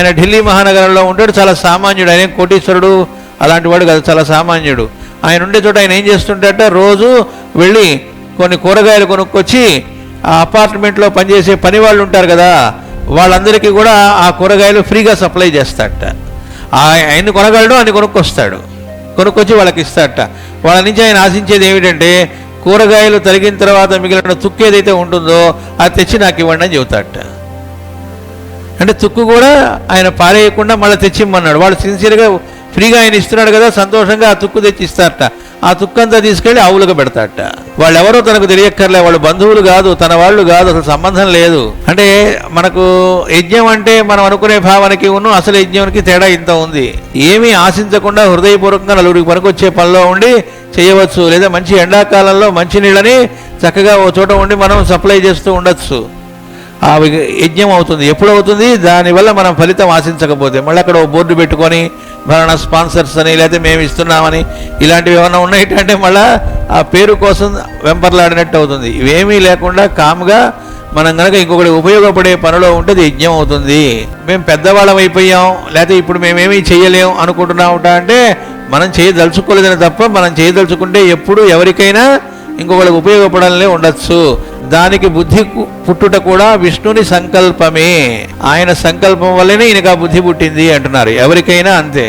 ఆయన ఢిల్లీ మహానగరంలో ఉంటాడు, చాలా సామాన్యుడు. ఆయన కోటీశ్వరుడు అలాంటి వాడు కాదు, చాలా సామాన్యుడు. ఆయన ఉండే చోట ఆయన ఏం చేస్తుంటాట, రోజు వెళ్ళి కొన్ని కూరగాయలు కొనుక్కొచ్చి ఆ అపార్ట్మెంట్లో పనిచేసే పని వాళ్ళు ఉంటారు కదా, వాళ్ళందరికీ కూడా ఆ కూరగాయలు ఫ్రీగా సప్లై చేస్తాడట. ఆయన కొనగలడు, అని కొనుక్కొచ్చి వాళ్ళకి ఇస్తాడట. వాళ్ళ నుంచి ఆయన ఆశించేది ఏమిటంటే, కూరగాయలు తరిగిన తర్వాత మిగిలిన తుక్కు ఏదైతే ఉంటుందో అది తెచ్చి నాకు ఇవ్వండి అని చెబుతాడట. అంటే తుక్కు కూడా ఆయన పారేయకుండా మళ్ళీ తెచ్చిమ్మన్నాడు. వాళ్ళు సిన్సియర్గా ఫ్రీగా ఆయన ఇస్తున్నాడు కదా, సంతోషంగా ఆ తుక్కు తెచ్చి ఇస్తారట. ఆ తుక్కు అంతా తీసుకెళ్ళి ఆవులకు పెడతాడట. వాళ్ళు ఎవరో తనకు తెలియక్కర్లే, వాళ్ళు బంధువులు కాదు, తన వాళ్ళు కాదు, అసలు సంబంధం లేదు. అంటే మనకు యజ్ఞం అంటే మనం అనుకునే భావనకి అసలు యజ్ఞానికి తేడా ఇంత ఉంది. ఏమీ ఆశించకుండా హృదయపూర్వకంగా నలుగురికి పనికొచ్చే పనిలో ఉండి చేయవచ్చు. లేదా మంచి ఎండాకాలంలో మంచినీళ్ళని చక్కగా ఓ చోట ఉండి మనం సప్లై చేస్తూ ఉండొచ్చు. ఆ యజ్ఞం అవుతుంది. ఎప్పుడు అవుతుంది? దానివల్ల మనం ఫలితం ఆశించకపోతే. మళ్ళీ అక్కడ ఓ బోర్డు పెట్టుకొని భరణ స్పాన్సర్స్ అని, లేకపోతే మేము ఇస్తున్నామని, ఇలాంటివి ఏమైనా ఉన్నాయంటే మళ్ళీ ఆ పేరు కోసం వెంపర్లాడినట్టు అవుతుంది. ఇవేమీ లేకుండా కామ్గా మనం కనుక ఇంకొకటి ఉపయోగపడే పనిలో ఉంటే అది యజ్ఞం అవుతుంది. మేము పెద్దవాళ్ళం అయిపోయాం, లేకపోతే ఇప్పుడు మేమేమీ చేయలేం అనుకుంటున్నామట అంటే మనం చేయదలుచుకోలేదని తప్ప, మనం చేయదలుచుకుంటే ఎప్పుడు ఎవరికైనా ఇంకొకరికి ఉపయోగపడాలనే ఉండొచ్చు. దానికి బుద్ధి పుట్టుట కూడా విష్ణుని సంకల్పమే. ఆయన సంకల్పం వల్లనే ఈయనకు ఆ బుద్ధి పుట్టింది అంటున్నారు. ఎవరికైనా అంతే.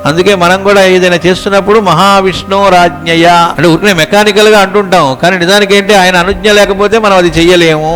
అందుకే మనం కూడా ఏదైనా చేస్తున్నప్పుడు మహావిష్ణు రాజ్ఞయ అంటే ఊరికే మెకానికల్గా అంటుంటాం, కానీ నిజానికి ఏంటి, ఆయన అనుజ్ఞ లేకపోతే మనం అది చెయ్యలేము.